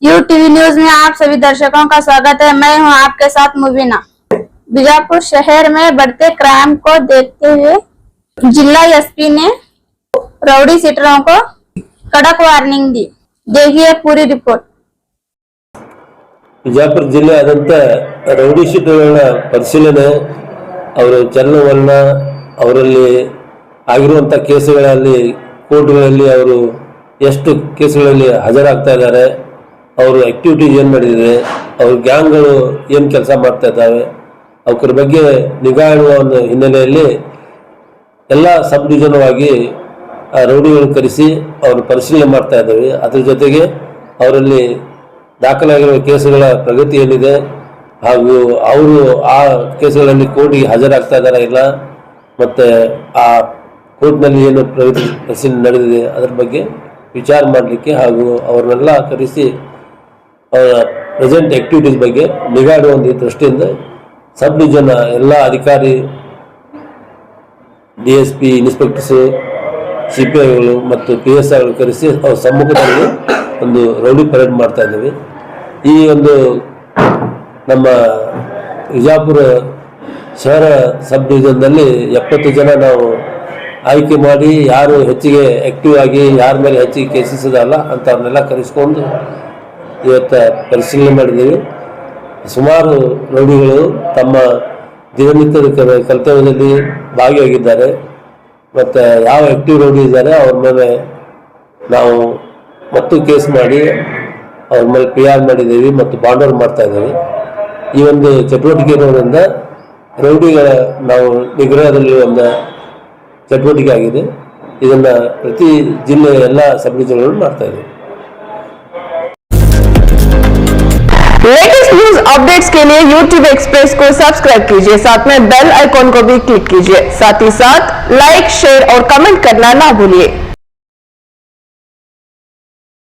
You TV news में आप सभी दर्शकों का स्वागत है। मैं हूं आपके साथ मुबीना। बीजापुर शहर में बढ़ते क्राइम को देखते हुए जिला एसपी ने रउडी सीटरों को कड़क वार्निंग दी। देखिए पूरी रिपोर्ट। ಬಿಜಾಪುರ ಜಿಲ್ಲೆಯಾದ್ಯಂತ ರೌಡಿ ಶೀಟರ್ಗಳ ಪರಿಶೀಲನೆ, ಅವರ ಚಲನವಲನ, ಅವರಲ್ಲಿ ಆಗಿರುವಂಥ ಕೇಸುಗಳಲ್ಲಿ ಕೋರ್ಟ್ಗಳಲ್ಲಿ ಅವರು ಎಷ್ಟು ಕೇಸುಗಳಲ್ಲಿ ಹಾಜರಾಗ್ತಾ ಇದ್ದಾರೆ, ಅವರು ಆಕ್ಟಿವಿಟೀಸ್ ಏನು ನಡೆದಿದೆ, ಅವ್ರ ಗ್ಯಾಂಗ್ಗಳು ಏನು ಕೆಲಸ ಮಾಡ್ತಾ ಇದ್ದಾವೆ, ಅವರ ಬಗ್ಗೆ ನಿಗಾ ಇಡುವ ಒಂದು ಹಿನ್ನೆಲೆಯಲ್ಲಿ ಎಲ್ಲ ಸಬ್ ಡಿವಿಷನ್ವಾಗಿ ರೌಡಿಗಳು ಕರೆಸಿ ಅವರು ಪರಿಶೀಲನೆ ಮಾಡ್ತಾ ಇದ್ದಾವೆ. ಅದ್ರ ಜೊತೆಗೆ ಅವರಲ್ಲಿ ದಾಖಲಾಗಿರುವ ಕೇಸುಗಳ ಪ್ರಗತಿ ಏನಿದೆ ಹಾಗೂ ಅವರು ಆ ಕೇಸುಗಳಲ್ಲಿ ಕೋರ್ಟಿಗೆ ಹಾಜರಾಗ್ತಾ ಇದ್ದಾರಾ ಇಲ್ಲ, ಮತ್ತು ಆ ಕೋರ್ಟ್ನಲ್ಲಿ ಏನು ಪ್ರಗತಿ ಪರಿಶೀಲನೆ ನಡೆದಿದೆ ಅದರ ಬಗ್ಗೆ ವಿಚಾರ ಮಾಡಲಿಕ್ಕೆ ಹಾಗೂ ಅವ್ರನ್ನೆಲ್ಲ ಕರೆಸಿ ಅವರ ಪ್ರೆಸೆಂಟ್ ಆಕ್ಟಿವಿಟೀಸ್ ಬಗ್ಗೆ ನಿಗಾ ಇಡುವ ಒಂದು ದೃಷ್ಟಿಯಿಂದ ಸಬ್ ಡಿವಿಷನ್ ಎಲ್ಲ ಅಧಿಕಾರಿ, DSP, ಇನ್ಸ್ಪೆಕ್ಟರ್ಸು, CPIಗಳು ಮತ್ತು PSIಗಳು ಕರೆಸಿ ಅವ್ರ ಸಮ್ಮುಖದಲ್ಲಿ ಒಂದು ರೌಡಿ ಪರೇಡ್ ಮಾಡ್ತಾ ಇದ್ದೀವಿ. ಈ ಒಂದು ನಮ್ಮ ವಿಜಾಪುರ ಶಹರ ಸಬ್ ಡಿವಿಷನ್ನಲ್ಲಿ 70 ಜನ ನಾವು ಆಯ್ಕೆ ಮಾಡಿ ಯಾರು ಹೆಚ್ಚಿಗೆ ಆ್ಯಕ್ಟಿವ್ ಆಗಿ ಯಾರ ಮೇಲೆ ಹೆಚ್ಚಿಗೆ ಕೇಸಸ್ ಇದಲ್ಲ ಅಂಥವ್ರನ್ನೆಲ್ಲ ಕರೆಸ್ಕೊಂಡು ಇವತ್ತು ಪರಿಶೀಲನೆ ಮಾಡಿದ್ದೀವಿ. ಸುಮಾರು ರೌಡಿಗಳು ತಮ್ಮ ದಿನನಿತ್ಯದ ಕರ್ತವ್ಯದಲ್ಲಿ ಭಾಗಿಯಾಗಿದ್ದಾರೆ ಮತ್ತು ಯಾವ ಆ್ಯಕ್ಟಿವ್ ರೌಡಿ ಇದ್ದಾರೆ ಅವ್ರ ಮೇಲೆ ನಾವು ಮತ್ತು ಕೇಸ್ ಮಾಡಿ ಅವ್ರ ಮೇಲೆ PR ಮಾಡಿದ್ದೀವಿ ಮತ್ತು ಬಾಂಡರ್ ಮಾಡ್ತಾ ಇದ್ದೀವಿ. ಈ ಒಂದು ಚಟುವಟಿಕೆ ಇರೋದ್ರಿಂದ ರೌಡಿಗಳ ನಾವು ನಿಗ್ರಹದಲ್ಲಿ ಒಂದು ಚಟುವಟಿಕೆ ಆಗಿದೆ. ಇದನ್ನು ಪ್ರತಿ ಜಿಲ್ಲೆಯ ಎಲ್ಲ ಸಬ್ ಡಿವಿಷನ್ಗಳು ಮಾಡ್ತಾ ಇದ್ದೀವಿ. लेटेस्ट न्यूज अपडेट्स के लिए YouTube एक्सप्रेस को सब्सक्राइब कीजिए, साथ में बेल आइकॉन को भी क्लिक कीजिए। साथ ही साथ लाइक, शेयर और कमेंट करना ना भूलिए।